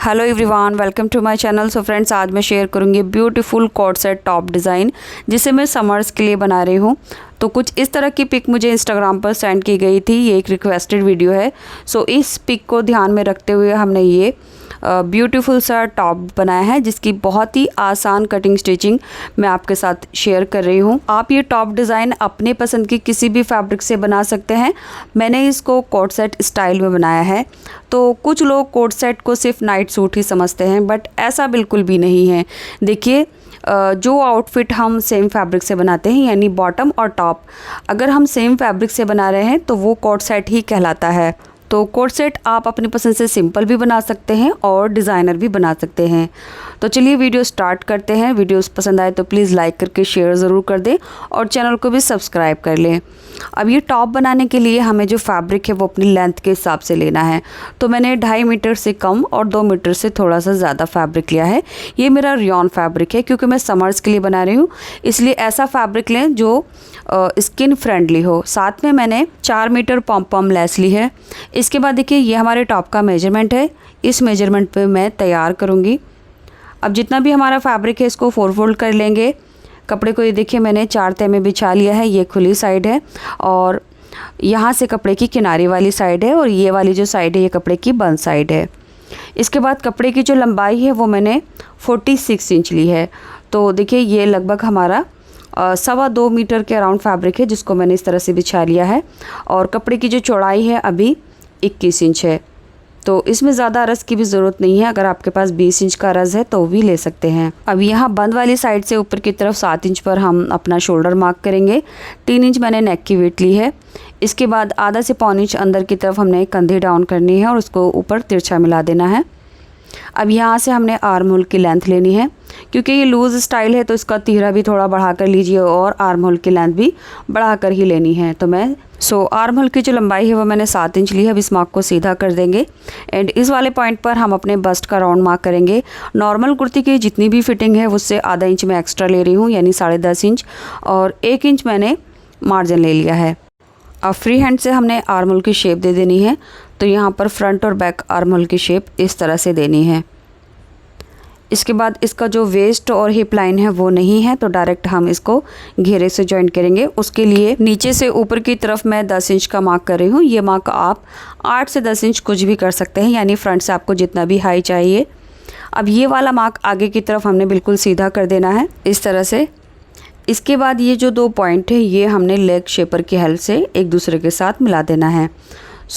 Hello everyone, welcome to my channel. So friends, आज मैं share करूंगी beautiful coat set top design जिसे मैं समर्स के लिए बना रही हूं। तो कुछ इस तरह की पिक मुझे इंस्टाग्राम पर सेंड की गई थी। ये एक रिक्वेस्टेड वीडियो है। सो इस पिक को ध्यान में रखते हुए हमने ये ब्यूटीफुल सा टॉप बनाया है जिसकी बहुत ही आसान कटिंग स्टिचिंग मैं आपके साथ शेयर कर रही हूँ। आप ये टॉप डिज़ाइन अपने पसंद की किसी भी फैब्रिक से बना सकते हैं। मैंने इसको कोट सेट स्टाइल में बनाया है। तो कुछ लोग कोट सेट को सिर्फ नाइट सूट ही समझते हैं, बट ऐसा बिल्कुल भी नहीं है। देखिए, जो आउटफिट हम सेम फैब्रिक से बनाते हैं, यानी बॉटम और टॉप अगर हम सेम फैब्रिक से बना रहे हैं तो वो कोट सेट ही कहलाता है। तो कोट सेट आप अपनी पसंद से सिंपल भी बना सकते हैं और डिज़ाइनर भी बना सकते हैं। तो चलिए वीडियो स्टार्ट करते हैं। वीडियोस पसंद आए तो प्लीज़ लाइक करके शेयर ज़रूर कर दें और चैनल को भी सब्सक्राइब कर लें। अब ये टॉप बनाने के लिए हमें जो फैब्रिक है वो अपनी लेंथ के हिसाब से लेना है। तो मैंने 2.5 मीटर से कम और 2 मीटर से थोड़ा सा ज़्यादा फैब्रिक लिया है। ये मेरा रियॉन फैब्रिक है क्योंकि मैं समर्स के लिए बना रही हूँ, इसलिए ऐसा फैब्रिक लें जो स्किन फ्रेंडली हो। साथ में मैंने 4 मीटर पॉम लेस ली है। इसके बाद देखिए, ये हमारे टॉप का मेजरमेंट है। इस मेजरमेंट पे मैं तैयार करूँगी। अब जितना भी हमारा फैब्रिक है इसको 4 फोल्ड कर लेंगे। कपड़े को ये देखिए मैंने 4 तह में बिछा लिया है। ये खुली साइड है और यहाँ से कपड़े की किनारे वाली साइड है और ये वाली जो साइड है ये कपड़े की बंद साइड है। इसके बाद कपड़े की जो लंबाई है वो मैंने 46 इंच ली है। तो देखिए, ये लगभग हमारा 2.25 मीटर के अराउंड फैब्रिक है जिसको मैंने इस तरह से बिछा लिया है। और कपड़े की जो चौड़ाई है अभी 21 इंच है। तो इसमें ज़्यादा रस की भी ज़रूरत नहीं है। अगर आपके पास 20 इंच का रस है तो भी ले सकते हैं। अब यहाँ बंद वाली साइड से ऊपर की तरफ 7 इंच पर हम अपना शोल्डर मार्क करेंगे। 3 इंच मैंने नेक की वेट ली है। इसके बाद आधा से पौन इंच अंदर की तरफ हमने कंधे डाउन करनी है और उसको ऊपर तिरछा मिला देना है। अब यहाँ से हमने आर्म होल की लेंथ लेनी है। क्योंकि ये लूज़ स्टाइल है तो इसका तिहरा भी थोड़ा बढ़ा कर लीजिए और आर्म होल की लेंथ भी बढ़ा कर ही लेनी है। तो मैं आर्म होल की जो लंबाई है वो मैंने 7 इंच ली है। अब इस मार्क को सीधा कर देंगे एंड इस वाले पॉइंट पर हम अपने बस्ट का राउंड मार्क करेंगे। नॉर्मल कुर्ती की जितनी भी फिटिंग है उससे आधा इंच मैं एक्स्ट्रा ले रही हूँ, यानी 10.5 इंच, और 1 इंच मैंने मार्जिन ले लिया है। अब फ्री हैंड से हमने आर्म होल की शेप दे देनी है। तो यहाँ पर फ्रंट और बैक आर्म होल की शेप इस तरह से देनी है। इसके बाद इसका जो वेस्ट और हिप लाइन है वो नहीं है, तो डायरेक्ट हम इसको घेरे से जॉइंट करेंगे। उसके लिए नीचे से ऊपर की तरफ मैं 10 इंच का मार्क कर रही हूँ। ये मार्क आप 8 से 10 इंच कुछ भी कर सकते हैं, यानी फ्रंट से आपको जितना भी हाई चाहिए। अब ये वाला मार्क आगे की तरफ हमने बिल्कुल सीधा कर देना है इस तरह से। इसके बाद ये जो 2 पॉइंट है ये हमने लेग शेपर की हेल्प से एक दूसरे के साथ मिला देना है।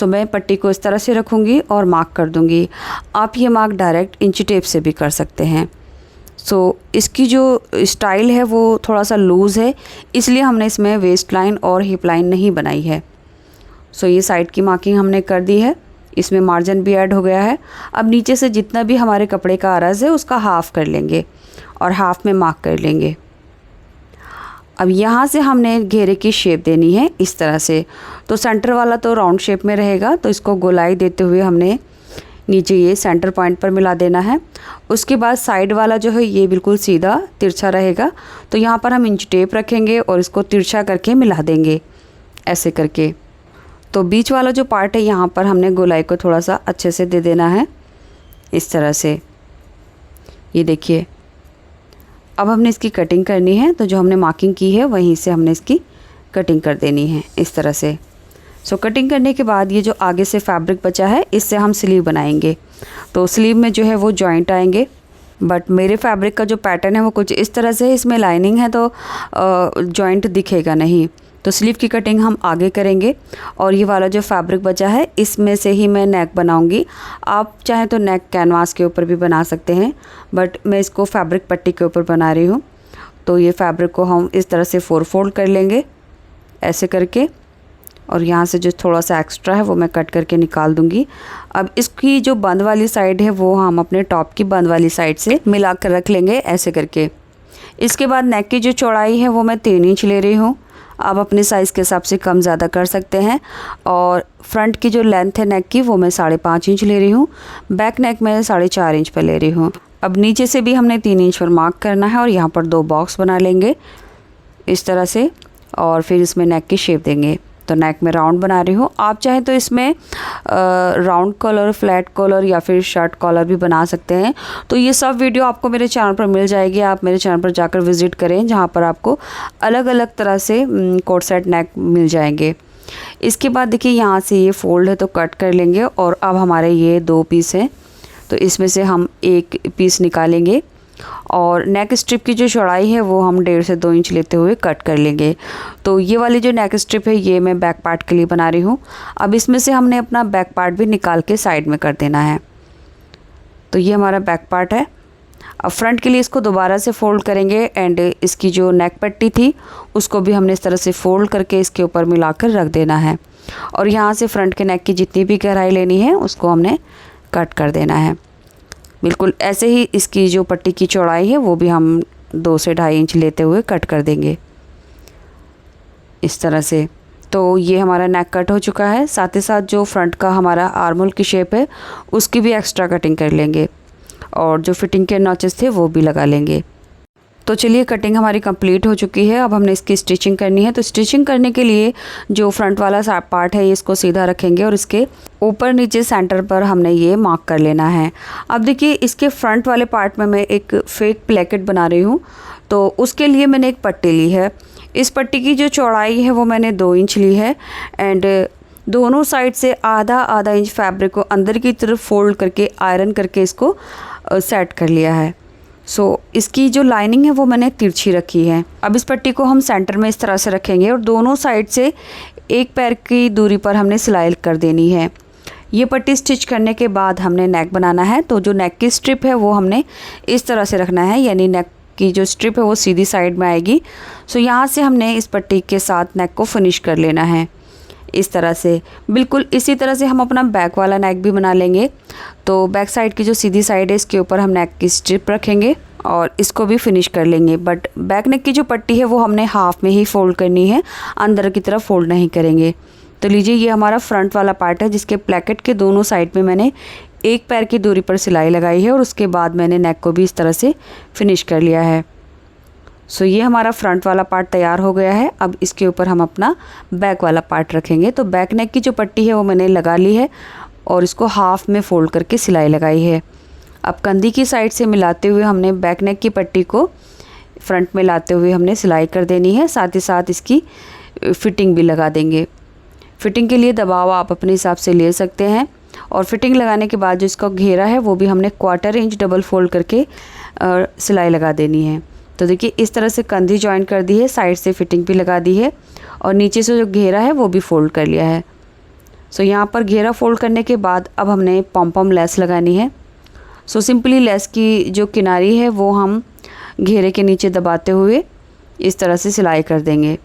मैं पट्टी को इस तरह से रखूँगी और मार्क कर दूँगी। आप ये मार्क डायरेक्ट इंची टेप से भी कर सकते हैं। इसकी जो स्टाइल है वो थोड़ा सा लूज़ है, इसलिए हमने इसमें वेस्ट लाइन और हिप लाइन नहीं बनाई है। ये साइड की मार्किंग हमने कर दी है। इसमें मार्जिन भी ऐड हो गया है। अब नीचे से जितना भी हमारे कपड़े का अरज़ है उसका हाफ़ कर लेंगे और हाफ़ में मार्क कर लेंगे। अब यहाँ से हमने घेरे की शेप देनी है इस तरह से। तो सेंटर वाला तो राउंड शेप में रहेगा, तो इसको गोलाई देते हुए हमने नीचे ये सेंटर पॉइंट पर मिला देना है। उसके बाद साइड वाला जो है ये बिल्कुल सीधा तिरछा रहेगा। तो यहाँ पर हम इंच टेप रखेंगे और इसको तिरछा करके मिला देंगे ऐसे करके। तो बीच वाला जो पार्ट है यहाँ पर हमने गोलाई को थोड़ा सा अच्छे से दे देना है इस तरह से। ये देखिए, अब हमने इसकी कटिंग करनी है। तो जो हमने मार्किंग की है वहीं से हमने इसकी कटिंग कर देनी है इस तरह से। कटिंग करने के बाद ये जो आगे से फैब्रिक बचा है इससे हम स्लीव बनाएंगे। तो स्लीव में जो है वो जॉइंट आएंगे, बट मेरे फैब्रिक का जो पैटर्न है वो कुछ इस तरह से, इसमें लाइनिंग है तो जॉइंट दिखेगा नहीं। तो स्लीव की कटिंग हम आगे करेंगे और ये वाला जो फैब्रिक बचा है इसमें से ही मैं नेक बनाऊंगी। आप चाहें तो नेक कैनवास के ऊपर भी बना सकते हैं, बट मैं इसको फैब्रिक पट्टी के ऊपर बना रही हूँ। तो ये फैब्रिक को हम इस तरह से 4 फोल्ड कर लेंगे ऐसे करके, और यहाँ से जो थोड़ा सा एक्स्ट्रा है वो मैं कट करके निकाल दूँगी। अब इसकी जो बंद वाली साइड है वो हम अपने टॉप की बंद वाली साइड से मिला कर रख लेंगे ऐसे करके। इसके बाद नेक की जो चौड़ाई है वो मैं 3 इंच ले रही हूँ। आप अपने साइज़ के हिसाब से कम ज़्यादा कर सकते हैं। और फ्रंट की जो लेंथ है नेक की वो मैं 5.5 इंच ले रही हूँ। बैक नेक मैं 4.5 इंच पर ले रही हूँ। अब नीचे से भी हमने 3 इंच पर मार्क करना है और यहाँ पर 2 बॉक्स बना लेंगे इस तरह से, और फिर इसमें नेक की शेप देंगे। तो नेक में राउंड बना रही हूँ। आप चाहें तो इसमें राउंड कॉलर, फ्लैट कॉलर या फिर शर्ट कॉलर भी बना सकते हैं। तो ये सब वीडियो आपको मेरे चैनल पर मिल जाएगी। आप मेरे चैनल पर जाकर विज़िट करें, जहाँ पर आपको अलग अलग तरह से कोट सेट नेक मिल जाएंगे। इसके बाद देखिए यहाँ से ये फोल्ड है तो कट कर लेंगे। और अब हमारे ये 2 पीस हैं, तो इसमें से हम एक पीस निकालेंगे और नेक स्ट्रिप की जो चौड़ाई है वो हम 1.5 से 2 इंच लेते हुए कट कर लेंगे। तो ये वाली जो नेक स्ट्रिप है ये मैं बैक पार्ट के लिए बना रही हूँ। अब इसमें से हमने अपना बैक पार्ट भी निकाल के साइड में कर देना है। तो ये हमारा बैक पार्ट है। अब फ्रंट के लिए इसको दोबारा से फ़ोल्ड करेंगे एंड इसकी जो नेक पट्टी थी उसको भी हमने इस तरह से फ़ोल्ड करके इसके ऊपर मिलाकर रख देना है। और यहाँ से फ्रंट के नेक की जितनी भी गहराई लेनी है उसको हमने कट कर देना है। बिल्कुल ऐसे ही इसकी जो पट्टी की चौड़ाई है वो भी हम 2 से 2.5 इंच लेते हुए कट कर देंगे इस तरह से। तो ये हमारा नेक कट हो चुका है। साथ ही साथ जो फ्रंट का हमारा आर्महोल की शेप है उसकी भी एक्स्ट्रा कटिंग कर लेंगे और जो फिटिंग के नॉचेस थे वो भी लगा लेंगे। तो चलिए कटिंग हमारी कंप्लीट हो चुकी है। अब हमने इसकी स्टिचिंग करनी है। तो स्टिचिंग करने के लिए जो फ्रंट वाला पार्ट है इसको सीधा रखेंगे और इसके ऊपर नीचे सेंटर पर हमने ये मार्क कर लेना है। अब देखिए इसके फ्रंट वाले पार्ट में मैं एक फेक प्लेकेट बना रही हूँ। तो उसके लिए मैंने एक पट्टी ली है। इस पट्टी की जो चौड़ाई है वो मैंने 2 इंच ली है एंड दोनों साइड से आधा इंच फैब्रिक को अंदर की तरफ फोल्ड करके आयरन करके इसको सेट कर लिया है। इसकी जो लाइनिंग है वो मैंने तिरछी रखी है। अब इस पट्टी को हम सेंटर में इस तरह से रखेंगे और दोनों साइड से एक पैर की दूरी पर हमने सिलाई कर देनी है। ये पट्टी स्टिच करने के बाद हमने नेक बनाना है। तो जो नेक की स्ट्रिप है वो हमने इस तरह से रखना है, यानी नेक की जो स्ट्रिप है वो सीधी साइड में आएगी। यहाँ से हमने इस पट्टी के साथ नेक को फिनिश कर लेना है इस तरह से। बिल्कुल इसी तरह से हम अपना बैक वाला नेक भी बना लेंगे। तो बैक साइड की जो सीधी साइड है इसके ऊपर हम नेक की स्ट्रिप रखेंगे और इसको भी फिनिश कर लेंगे। बट बैक नेक की जो पट्टी है वो हमने हाफ में ही फोल्ड करनी है, अंदर की तरफ फोल्ड नहीं करेंगे। तो लीजिए ये हमारा फ्रंट वाला पार्ट है जिसके प्लेकेट के दोनों साइड में मैंने एक पैर की दूरी पर सिलाई लगाई है और उसके बाद मैंने नेक को भी इस तरह से फिनिश कर लिया है। ये हमारा फ्रंट वाला पार्ट तैयार हो गया है। अब इसके ऊपर हम अपना बैक वाला पार्ट रखेंगे। तो बैक नेक की जो पट्टी है वो मैंने लगा ली है और इसको हाफ में फोल्ड करके सिलाई लगाई है। अब कंधी की साइड से मिलाते हुए हमने बैक नेक की पट्टी को फ्रंट में लाते हुए हमने सिलाई कर देनी है। साथ ही साथ इसकी फिटिंग भी लगा देंगे। फिटिंग के लिए दबाव आप अपने हिसाब से ले सकते हैं और फिटिंग लगाने के बाद जो इसका घेरा है वो भी हमने 1/4 इंच डबल फोल्ड करके सिलाई लगा देनी है। तो देखिए इस तरह से कंधी जॉइन कर दी है, साइड से फिटिंग भी लगा दी है और नीचे से जो घेरा है वो भी फोल्ड कर लिया है। यहाँ पर घेरा फोल्ड करने के बाद अब हमने पॉम लेस लगानी है। सिंपली लेस की जो किनारी है वो हम घेरे के नीचे दबाते हुए इस तरह से सिलाई कर देंगे।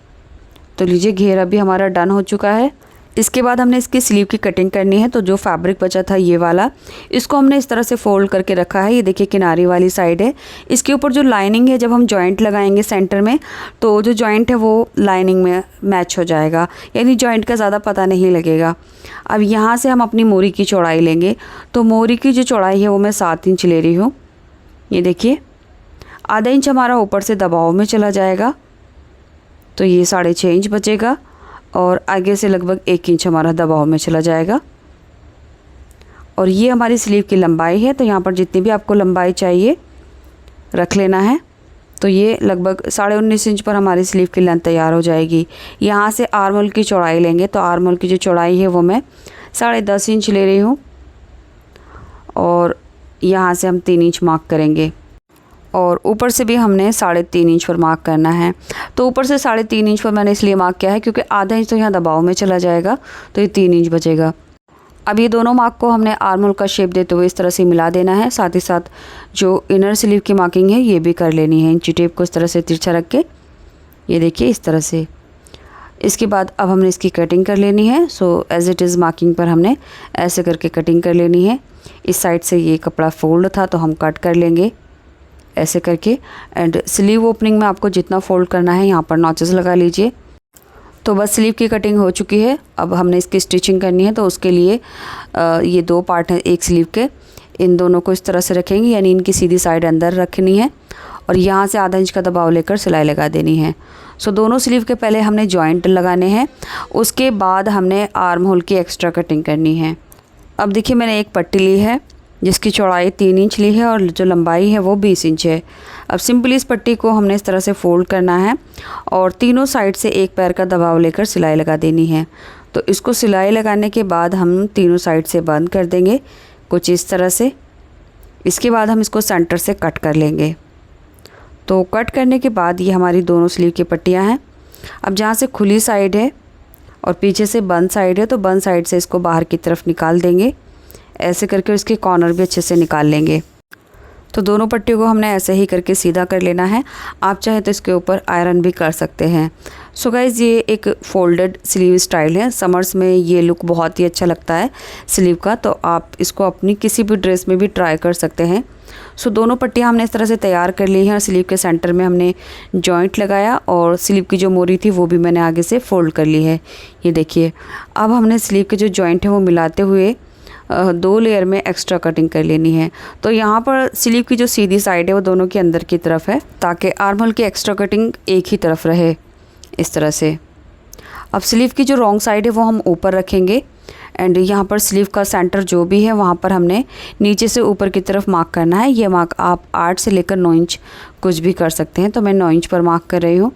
तो लीजिए घेरा भी हमारा डन हो चुका है। इसके बाद हमने इसकी स्लीव की कटिंग करनी है। तो जो फैब्रिक बचा था ये वाला, इसको हमने इस तरह से फोल्ड करके रखा है। ये देखिए किनारी वाली साइड है। इसके ऊपर जो लाइनिंग है जब हम जॉइंट लगाएंगे सेंटर में तो जो जॉइंट है वो लाइनिंग में मैच हो जाएगा, यानी जॉइंट का ज़्यादा पता नहीं लगेगा। अब यहाँ से हम अपनी मोरी की चौड़ाई लेंगे। तो मोरी की जो चौड़ाई है वो मैं 7 इंच ले रही हूँ। ये देखिए आधा इंच हमारा ऊपर से दबाव में चला जाएगा, तो ये 6.5 इंच बचेगा और आगे से लगभग 1 इंच हमारा दबाव में चला जाएगा। और ये हमारी स्लीव की लंबाई है। तो यहाँ पर जितनी भी आपको लंबाई चाहिए रख लेना है। तो ये लगभग 19.5 इंच पर हमारी स्लीव की लेंथ तैयार हो जाएगी। यहाँ से आर्महोल की चौड़ाई लेंगे। तो आर्महोल की जो चौड़ाई है वो मैं 10.5 इंच ले रही हूँ और यहाँ से हम 3 इंच मार्क करेंगे और ऊपर से भी हमने 3.5 इंच पर मार्क करना है। तो ऊपर से 3.5 इंच पर मैंने इसलिए मार्क किया है क्योंकि आधा इंच तो यहाँ दबाव में चला जाएगा, तो ये 3 इंच बचेगा। अब ये दोनों मार्क को हमने आर्महोल का शेप देते हुए इस तरह से मिला देना है। साथ ही साथ जो इनर स्लीव की मार्किंग है ये भी कर लेनी है। इंची टेप को इस तरह से तिरछा रख के ये देखिए इस तरह से। इसके बाद अब हमने इसकी कटिंग कर लेनी है। एज इट इज़ मार्किंग पर हमने ऐसे करके कटिंग कर लेनी है। इस साइड से ये कपड़ा फोल्ड था तो हम कट कर लेंगे ऐसे करके। एंड स्लीव ओपनिंग में आपको जितना फोल्ड करना है यहाँ पर नॉचेस लगा लीजिए। तो बस स्लीव की कटिंग हो चुकी है। अब हमने इसकी स्टिचिंग करनी है। तो उसके लिए ये 2 पार्ट हैं एक स्लीव के, इन दोनों को इस तरह से रखेंगे, यानी इनकी सीधी साइड अंदर रखनी है और यहाँ से आधा इंच का दबाव लेकर सिलाई लगा देनी है। सो दोनों स्लीव के पहले हमने जॉइंट लगाने हैं, उसके बाद हमने आर्म होल की एक्स्ट्रा कटिंग करनी है। अब देखिए मैंने एक पट्टी ली है जिसकी चौड़ाई 3 इंच ली है और जो लंबाई है वो 20 इंच है। अब सिंपली इस पट्टी को हमने इस तरह से फ़ोल्ड करना है और तीनों साइड से एक पैर का दबाव लेकर सिलाई लगा देनी है। तो इसको सिलाई लगाने के बाद हम तीनों साइड से बंद कर देंगे कुछ इस तरह से। इसके बाद हम इसको सेंटर से कट कर लेंगे। तो कट करने के बाद ये हमारी दोनों स्लीव की पट्टियाँ हैं। अब जहाँ से खुली साइड है और पीछे से बंद साइड है, तो बंद साइड से इसको बाहर की तरफ निकाल देंगे। ऐसे करके इसके कॉर्नर भी अच्छे से निकाल लेंगे। तो दोनों पट्टियों को हमने ऐसे ही करके सीधा कर लेना है। आप चाहे तो इसके ऊपर आयरन भी कर सकते हैं। सो गाइज़ ये एक फोल्डेड स्लीव स्टाइल है। समर्स में ये लुक बहुत ही अच्छा लगता है स्लीव का, तो आप इसको अपनी किसी भी ड्रेस में भी ट्राई कर सकते हैं। सो दोनों पट्टियाँ हमने इस तरह से तैयार कर ली हैं और स्लीव के सेंटर में हमने जॉइंट लगाया और स्लीव की जो मोरी थी वो भी मैंने आगे से फ़ोल्ड कर ली है। ये देखिए, अब हमने स्लीव के जो जॉइंट है वो मिलाते हुए 2 लेयर में एक्स्ट्रा कटिंग कर लेनी है। तो यहाँ पर स्लीव की जो सीधी साइड है वो दोनों के अंदर की तरफ है, ताकि आर्म होल की एक्स्ट्रा कटिंग एक ही तरफ रहे इस तरह से। अब स्लीव की जो रॉन्ग साइड है वो हम ऊपर रखेंगे एंड यहाँ पर स्लीव का सेंटर जो भी है वहाँ पर हमने नीचे से ऊपर की तरफ मार्क करना है। ये मार्क आप 8 से लेकर 9 इंच कुछ भी कर सकते हैं, तो मैं 9 इंच पर मार्क कर रही हूँ।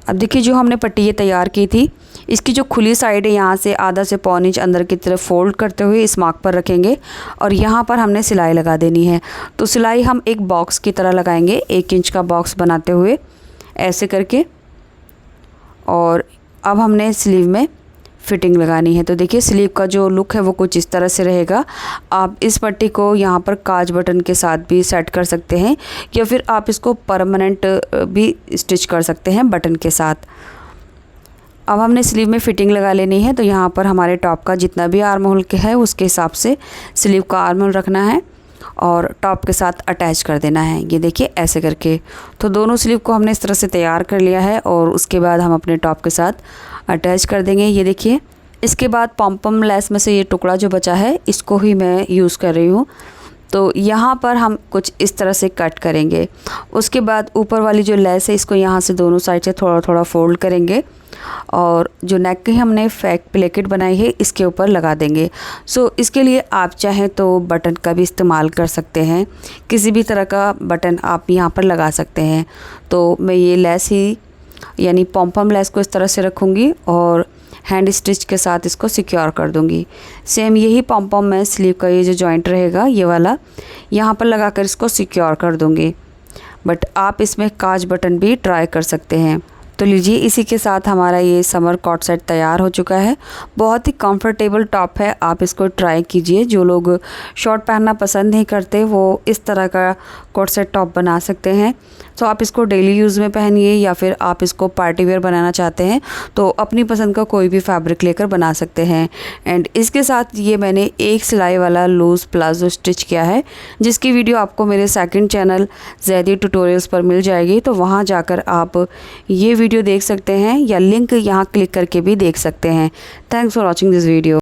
अब देखिए जो हमने पट्टी ये तैयार की थी, इसकी जो खुली साइड है यहाँ से आधा से पौन इंच अंदर की तरफ फोल्ड करते हुए इस मार्क पर रखेंगे और यहाँ पर हमने सिलाई लगा देनी है। तो सिलाई हम एक बॉक्स की तरह लगाएंगे, 1 इंच का बॉक्स बनाते हुए ऐसे करके। और अब हमने स्लीव में फिटिंग लगानी है। तो देखिए स्लीव का जो लुक है वो कुछ इस तरह से रहेगा। आप इस पट्टी को यहाँ पर काज बटन के साथ भी सेट कर सकते हैं या फिर आप इसको परमानेंट भी स्टिच कर सकते हैं बटन के साथ। अब हमने स्लीव में फ़िटिंग लगा लेनी है। तो यहाँ पर हमारे टॉप का जितना भी आर्म होल के है उसके हिसाब से स्लीव का आर्म होल रखना है और टॉप के साथ अटैच कर देना है। ये देखिए ऐसे करके। तो दोनों स्लीव को हमने इस तरह से तैयार कर लिया है और उसके बाद हम अपने टॉप के साथ अटैच कर देंगे। ये देखिए, इसके बाद पॉम लेस में से ये टुकड़ा जो बचा है इसको ही मैं यूज़ कर रही हूँ। तो यहाँ पर हम कुछ इस तरह से कट करेंगे। उसके बाद ऊपर वाली जो लेस है इसको यहाँ से दोनों साइड से थोड़ा थोड़ा फोल्ड करेंगे और जो नेक की हमने फेक प्लेकेट बनाई है इसके ऊपर लगा देंगे। सो इसके लिए आप चाहें तो बटन का भी इस्तेमाल कर सकते हैं, किसी भी तरह का बटन आप यहाँ पर लगा सकते हैं। तो मैं ये लेस ही यानी पॉम लेस को इस तरह से रखूँगी और हैंड स्टिच के साथ इसको सिक्योर कर दूँगी। सेम यही पॉम मैं स्लीव का ये जो जॉइंट रहेगा ये वाला यहाँ पर लगाकर इसको सिक्योर कर दूँगी। बट आप इसमें काज बटन भी ट्राई कर सकते हैं। तो लीजिए, इसी के साथ हमारा ये समर कॉट सेट तैयार हो चुका है। बहुत ही कंफर्टेबल टॉप है, आप इसको ट्राई कीजिए। जो लोग शॉर्ट पहनना पसंद नहीं करते वो इस तरह का कॉट सेट टॉप बना सकते हैं। तो आप इसको डेली यूज़ में पहनिए या फिर आप इसको पार्टी वेयर बनाना चाहते हैं तो अपनी पसंद का कोई भी फैब्रिक लेकर बना सकते हैं। एंड इसके साथ ये मैंने एक सिलाई वाला लूज़ प्लाजो स्टिच किया है जिसकी वीडियो आपको मेरे सेकंड चैनल ज़ैदी ट्यूटोरियल्स पर मिल जाएगी। तो वहाँ जाकर आप ये वीडियो देख सकते हैं या लिंक यहाँ क्लिक करके भी देख सकते हैं। Thanks for watching this video.